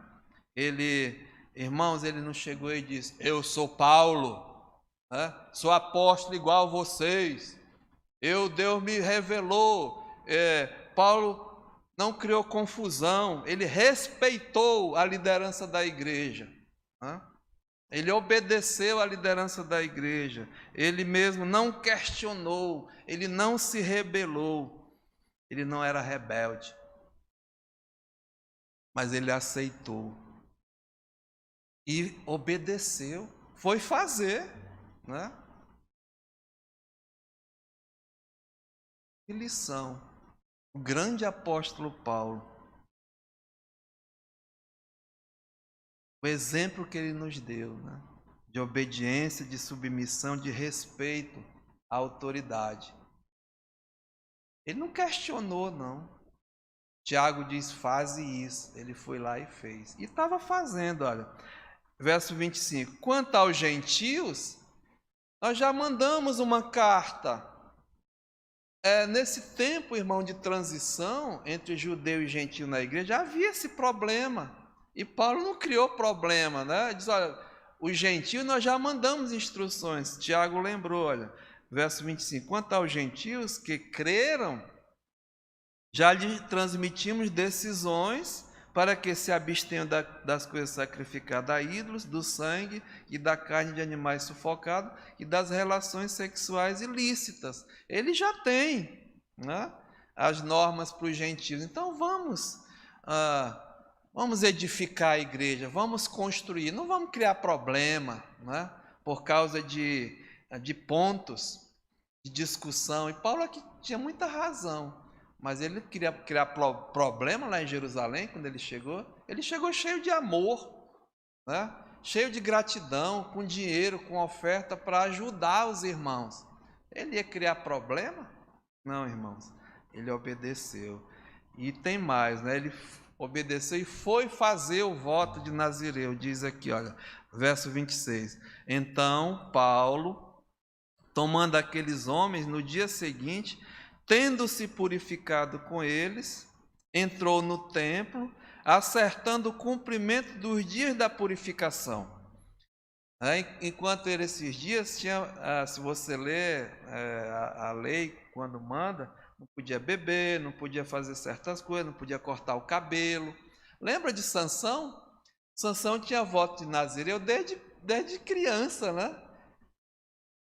Irmãos, ele não chegou e disse: eu sou Paulo, né? Sou apóstolo igual a vocês, Deus me revelou. Paulo não criou confusão, ele respeitou a liderança da igreja, né? Ele obedeceu à liderança da igreja, ele mesmo não questionou, ele não se rebelou, ele não era rebelde. Mas ele aceitou e obedeceu, foi fazer, né? Que lição! O grande apóstolo Paulo, o exemplo que ele nos deu, né? De obediência, de submissão, de respeito à autoridade. Ele não questionou, não. Tiago diz, faze isso. Ele foi lá e fez. E estava fazendo, olha. Verso 25. Quanto aos gentios, nós já mandamos uma carta. Nesse tempo, irmão, de transição entre judeu e gentio na igreja, havia esse problema. E Paulo não criou problema, né? Ele diz, olha, os gentios nós já mandamos instruções. Tiago lembrou, olha, verso 25. Quanto aos gentios que creram, já lhe transmitimos decisões para que se abstenham das coisas sacrificadas a ídolos, do sangue e da carne de animais sufocados e das relações sexuais ilícitas. Ele já tem, né, as normas para os gentios. Então vamos edificar a igreja, vamos construir, não vamos criar problema, né, por causa de pontos de discussão. E Paulo aqui tinha muita razão. Mas ele queria criar problema lá em Jerusalém, quando ele chegou. Ele chegou cheio de amor, né? Cheio de gratidão, com dinheiro, com oferta para ajudar os irmãos. Ele ia criar problema? Não, irmãos. Ele obedeceu. E tem mais, né? Ele obedeceu e foi fazer o voto de Nazireu. Diz aqui, olha, verso 26. Então, Paulo, tomando aqueles homens, no dia seguinte, tendo-se purificado com eles, entrou no templo, acertando o cumprimento dos dias da purificação. Enquanto esses dias tinha, se você ler a lei, quando manda, não podia beber, não podia fazer certas coisas, não podia cortar o cabelo. Lembra de Sansão? Sansão tinha voto de Nazireu desde criança, né?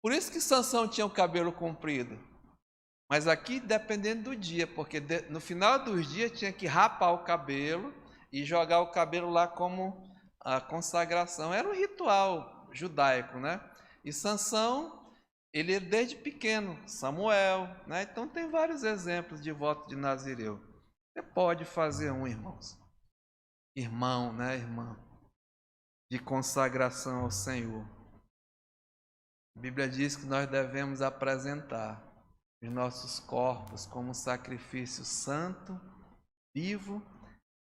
Por isso que Sansão tinha o cabelo comprido. Mas aqui dependendo do dia, porque no final dos dias tinha que rapar o cabelo e jogar o cabelo lá como a consagração. Era um ritual judaico, né? E Sansão, ele desde pequeno, Samuel, né? Então tem vários exemplos de voto de Nazireu. Você pode fazer um, irmãos. Irmão, né, irmã? De consagração ao Senhor. A Bíblia diz que nós devemos apresentar os nossos corpos como sacrifício santo, vivo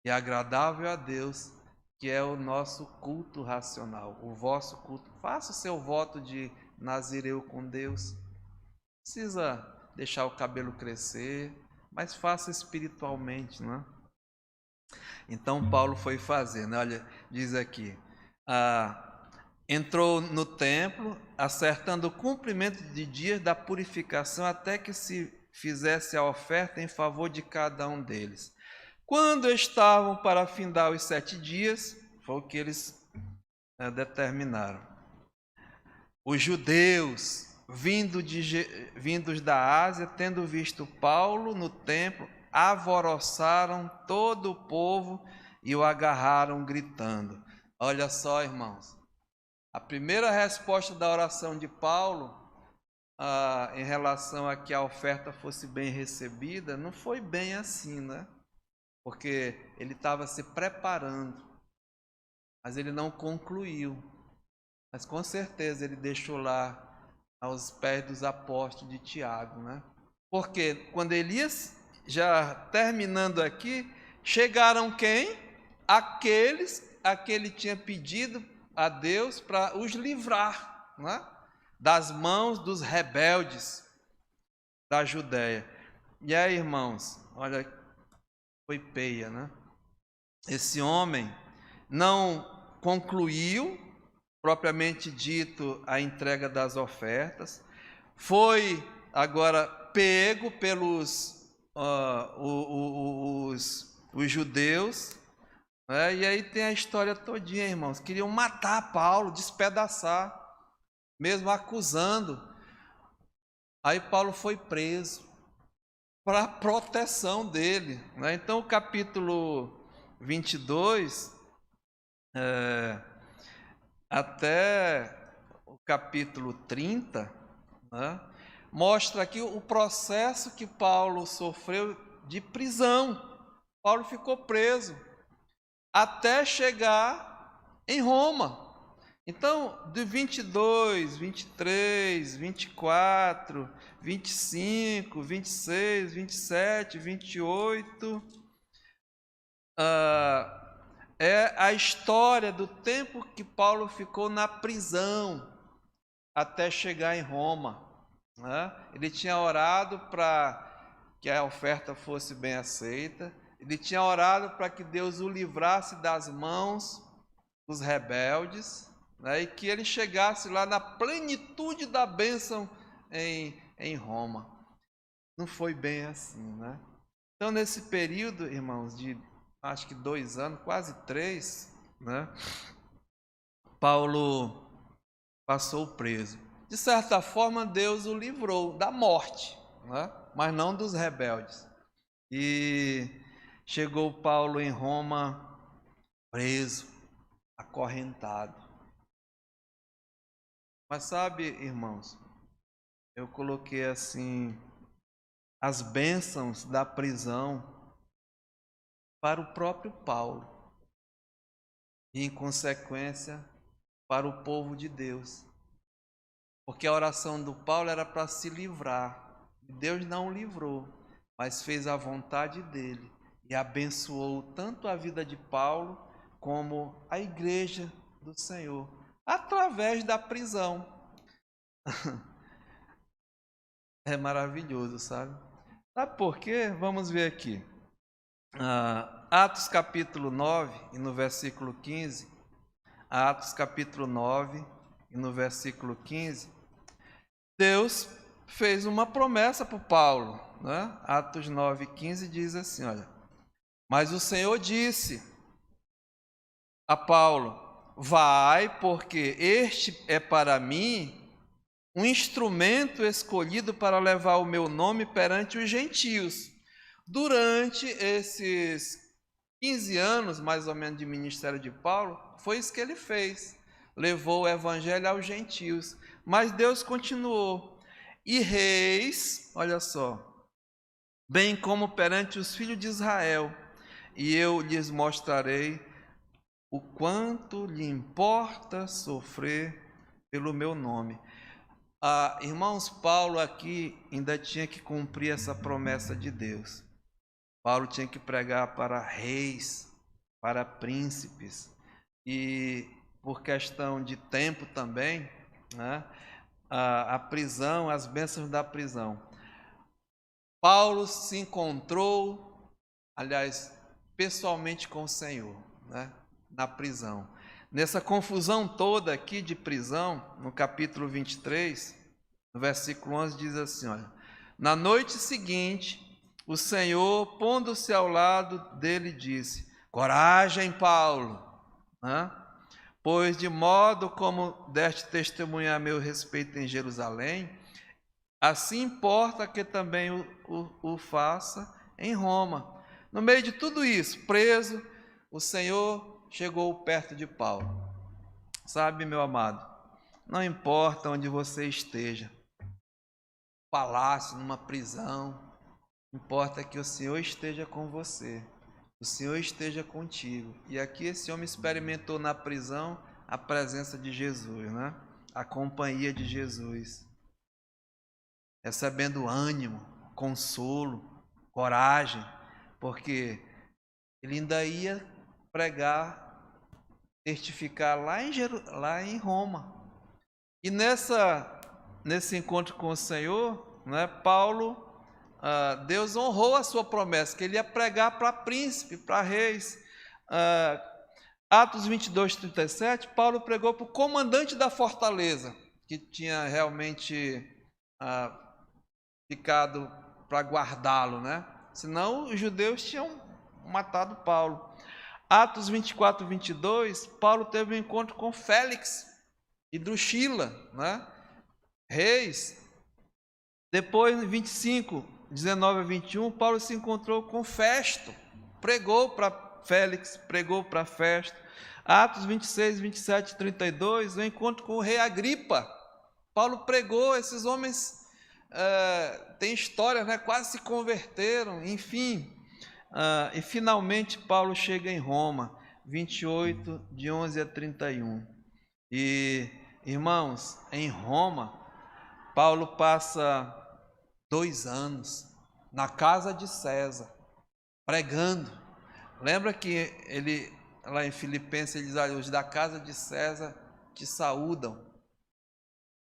e agradável a Deus, que é o nosso culto racional, o vosso culto. Faça o seu voto de Nazireu com Deus. Não precisa deixar o cabelo crescer, mas faça espiritualmente, não é? Então Paulo foi fazendo, olha, diz aqui, entrou no templo, acertando o cumprimento de dias da purificação até que se fizesse a oferta em favor de cada um deles. Quando estavam para findar os 7 dias, foi o que eles determinaram. Os judeus, vindos da Ásia, tendo visto Paulo no templo, alvoroçaram todo o povo e o agarraram gritando. Olha só, irmãos. A primeira resposta da oração de Paulo, em relação a que a oferta fosse bem recebida, não foi bem assim, né? Porque ele estava se preparando, mas ele não concluiu. Mas com certeza ele deixou lá aos pés dos apóstolos de Tiago, né? Porque quando Elias, já terminando aqui, chegaram quem? Aqueles a que ele tinha pedido a Deus para os livrar, né, das mãos dos rebeldes da Judéia. E aí, irmãos, olha, foi peia, né? Esse homem não concluiu, propriamente dito, a entrega das ofertas, foi agora pego pelos os judeus. E aí tem a história todinha, irmãos. Queriam matar Paulo, despedaçar, mesmo acusando. Aí Paulo foi preso para proteção dele. Então o capítulo 22 até o capítulo 30, né, mostra aqui o processo que Paulo sofreu de prisão. Paulo ficou preso até chegar em Roma. Então, de 22, 23, 24, 25, 26, 27, 28, é a história do tempo que Paulo ficou na prisão até chegar em Roma, né? Ele tinha orado para que a oferta fosse bem aceita, ele tinha orado para que Deus o livrasse das mãos dos rebeldes, né? E que ele chegasse lá na plenitude da bênção em Roma. Não foi bem assim, né? Então, nesse período, irmãos, de acho que 2 anos, quase 3, né, Paulo passou preso. De certa forma, Deus o livrou da morte, né, mas não dos rebeldes. E chegou Paulo em Roma preso, acorrentado. Mas sabe, irmãos, eu coloquei assim as bênçãos da prisão para o próprio Paulo e, em consequência, para o povo de Deus. Porque a oração do Paulo era para se livrar. Deus não o livrou, mas fez a vontade dele e abençoou tanto a vida de Paulo como a igreja do Senhor, através da prisão. É maravilhoso, sabe? Sabe por quê? Vamos ver aqui. Atos capítulo 9 e no versículo 15. Atos capítulo 9 e no versículo 15. Deus fez uma promessa para Paulo, né? Atos 9, 15 diz assim, olha: mas o Senhor disse a Paulo: vai, porque este é para mim um instrumento escolhido para levar o meu nome perante os gentios. Durante esses 15 anos, mais ou menos, de ministério de Paulo, foi isso que ele fez. Levou o evangelho aos gentios. Mas Deus continuou. E reis, olha só, bem como perante os filhos de Israel, e eu lhes mostrarei o quanto lhe importa sofrer pelo meu nome. Irmãos, Paulo aqui ainda tinha que cumprir essa promessa de Deus. Paulo tinha que pregar para reis, para príncipes, e por questão de tempo também, né, a prisão, as bênçãos da prisão. Paulo se encontrou, aliás, pessoalmente com o Senhor, né, na prisão. Nessa confusão toda aqui de prisão, no capítulo 23, no versículo 11, diz assim, olha: na noite seguinte, o Senhor, pondo-se ao lado dele, disse: coragem, Paulo, né? Pois de modo como deste testemunho a meu respeito em Jerusalém, assim importa que também o faça em Roma. No meio de tudo isso, preso, o Senhor chegou perto de Paulo. Sabe, meu amado, não importa onde você esteja, palácio, numa prisão, importa que o Senhor esteja com você, o Senhor esteja contigo. E aqui esse homem experimentou na prisão a presença de Jesus, né? A companhia de Jesus, recebendo ânimo, consolo, coragem, porque ele ainda ia pregar, testificar lá em Roma. E nesse encontro com o Senhor, né, Paulo, Deus honrou a sua promessa, que ele ia pregar para príncipe, para reis. Atos 22, 37, Paulo pregou para o comandante da fortaleza, que tinha realmente ficado para guardá-lo, né? Senão os judeus tinham matado Paulo. Atos 24, 22, Paulo teve um encontro com Félix e Drusila, né? Reis. Depois, no 25, 19 a 21, Paulo se encontrou com Festo, pregou para Félix, pregou para a festa. Atos 26, 27 e 32, o encontro com o rei Agripa. Paulo pregou, esses homens têm história, né? Quase se converteram, enfim. E finalmente Paulo chega em Roma, 28, de 11 a 31. E, irmãos, em Roma, Paulo passa 2 anos na casa de César, pregando. Lembra que ele, lá em Filipenses, ele diz: olha, os da casa de César te saúdam.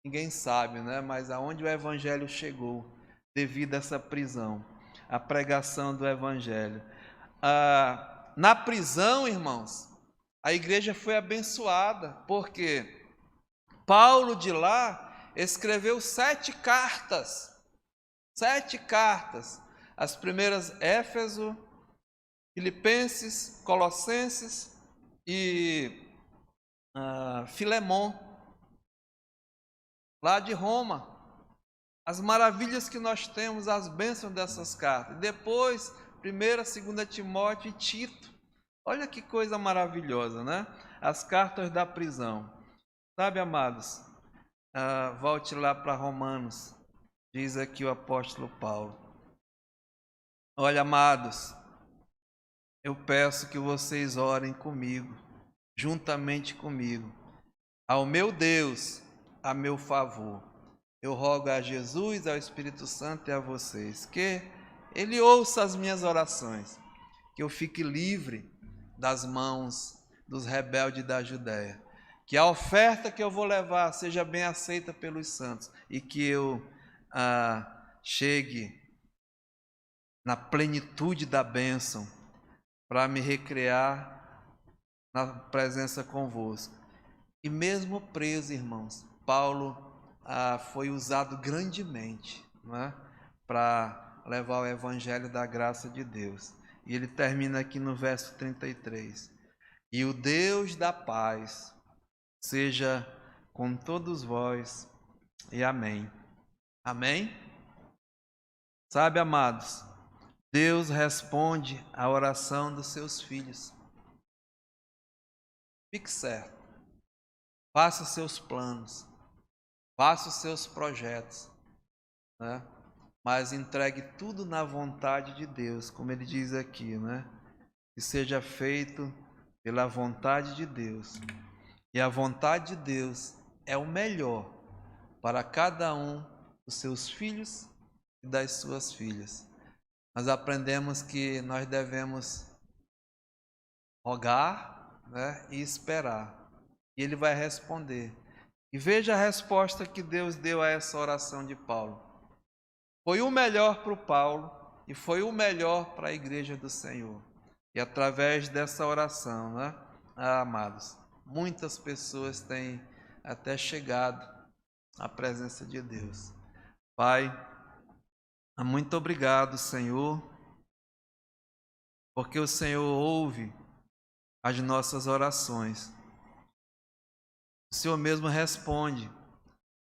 Ninguém sabe, né? Mas aonde o evangelho chegou, devido a essa prisão, a pregação do evangelho. Na prisão, irmãos, a igreja foi abençoada, porque Paulo de lá escreveu 7 cartas. 7 cartas. As primeiras, Éfeso, Filipenses, Colossenses e Filemon, lá de Roma. As maravilhas que nós temos, as bênçãos dessas cartas. Depois, 1ª, 2ª Timóteo e Tito. Olha que coisa maravilhosa, né? As cartas da prisão. Sabe, amados, volte lá para Romanos. Diz aqui o apóstolo Paulo. Olha, amados, eu peço que vocês orem comigo, juntamente comigo, ao meu Deus, a meu favor. Eu rogo a Jesus, ao Espírito Santo e a vocês, que Ele ouça as minhas orações, que eu fique livre das mãos dos rebeldes da Judéia, que a oferta que eu vou levar seja bem aceita pelos santos e que eu chegue na plenitude da bênção para me recrear na presença convosco. E mesmo preso, irmãos, Paulo foi usado grandemente, né, para levar o evangelho da graça de Deus. E ele termina aqui no verso 33. E o Deus da paz seja com todos vós, e amém. Amém? Sabe, amados, Deus responde à oração dos seus filhos. Fique certo. Faça os seus planos. Faça os seus projetos, né? Mas entregue tudo na vontade de Deus, como ele diz aqui, né? Que seja feito pela vontade de Deus. E a vontade de Deus é o melhor para cada um dos seus filhos e das suas filhas. Nós aprendemos que nós devemos rogar, né, e esperar. E Ele vai responder. E veja a resposta que Deus deu a essa oração de Paulo. Foi o melhor para o Paulo e foi o melhor para a igreja do Senhor. E através dessa oração, né, amados, muitas pessoas têm até chegado à presença de Deus. Pai, muito obrigado, Senhor, porque o Senhor ouve as nossas orações. O Senhor mesmo responde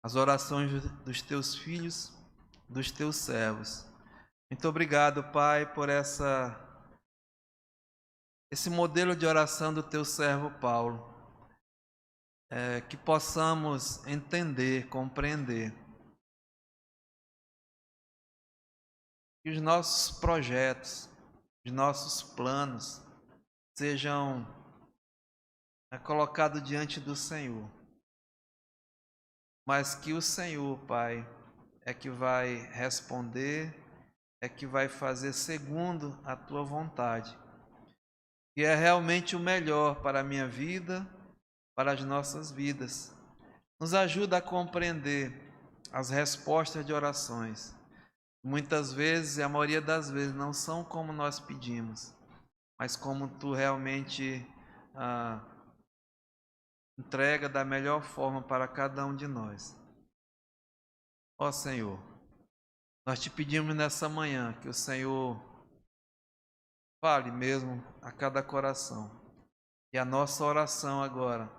as orações dos teus filhos, dos teus servos. Muito obrigado, Pai, por esse modelo de oração do teu servo Paulo. Que possamos entender, compreender. Que os nossos projetos, os nossos planos sejam colocados diante do Senhor. Mas que o Senhor, Pai, é que vai responder, é que vai fazer segundo a tua vontade. E é realmente o melhor para a minha vida, para as nossas vidas. Nos ajuda a compreender as respostas de orações. Muitas vezes, e a maioria das vezes, não são como nós pedimos, mas como tu realmente entrega da melhor forma para cada um de nós. Ó Senhor, nós te pedimos nessa manhã que o Senhor fale mesmo a cada coração. E a nossa oração agora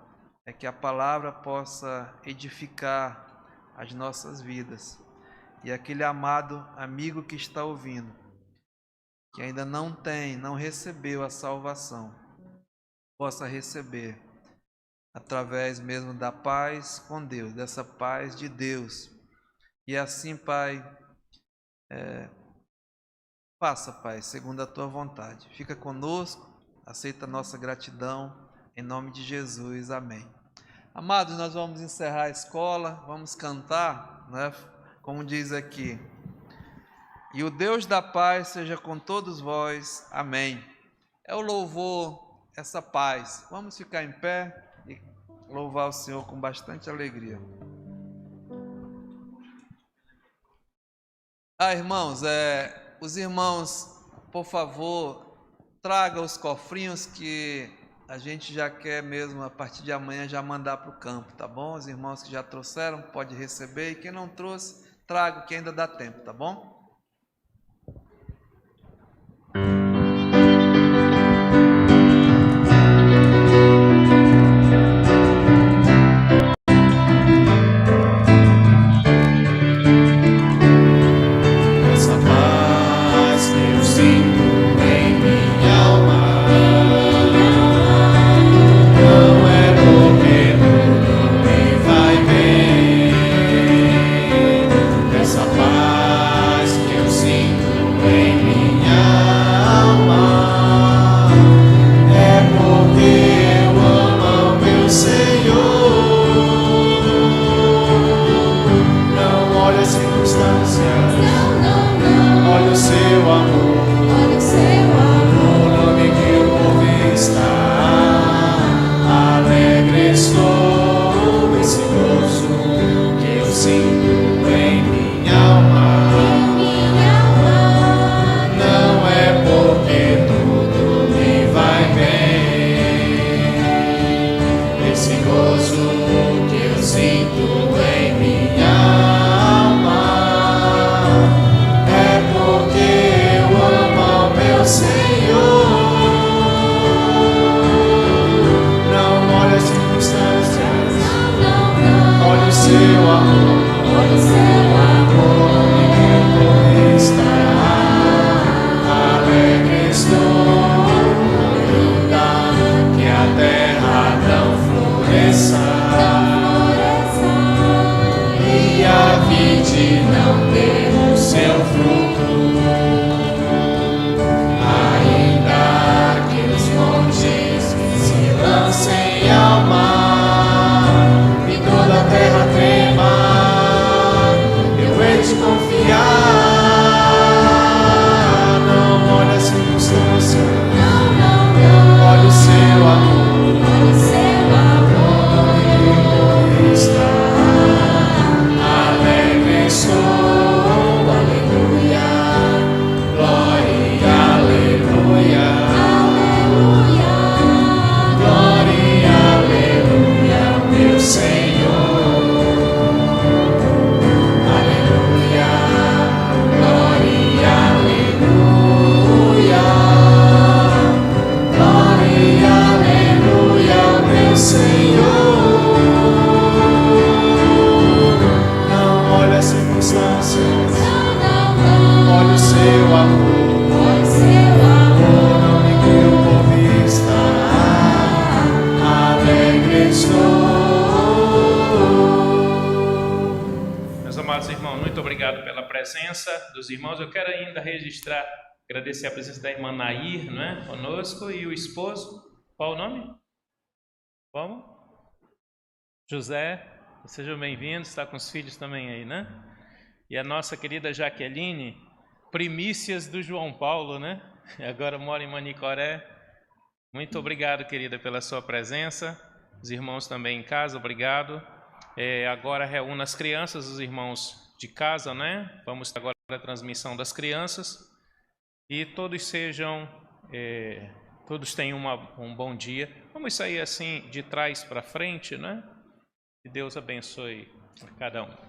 é que a palavra possa edificar as nossas vidas. E aquele amado amigo que está ouvindo, que ainda não tem, não recebeu a salvação, possa receber através mesmo da paz com Deus, dessa paz de Deus. E assim, Pai, faça, Pai, segundo a tua vontade. Fica conosco, aceita a nossa gratidão, em nome de Jesus, amém. Amados, nós vamos encerrar a escola, vamos cantar, né? Como diz aqui: e o Deus da paz seja com todos vós, amém. É o louvor, essa paz. Vamos ficar em pé e louvar o Senhor com bastante alegria. Irmãos, os irmãos, por favor, tragam os cofrinhos que a gente já quer mesmo, a partir de amanhã, já mandar para o campo, tá bom? Os irmãos que já trouxeram, pode receber, e quem não trouxe, traga, que ainda dá tempo, tá bom? Dos irmãos, eu quero ainda registrar, agradecer a presença da irmã Nair, não é? Conosco, e o esposo, qual o nome? Como? José, sejam bem-vindos, está com os filhos também aí, né? E a nossa querida Jaqueline, primícias do João Paulo, né? Agora mora em Manicoré. Muito obrigado, querida, pela sua presença. Os irmãos também em casa, obrigado. Agora reúna as crianças, os irmãos de casa, né? Vamos agora a transmissão das crianças, e todos todos tenham um bom dia. Vamos sair assim de trás para frente, né? Que Deus abençoe a cada um.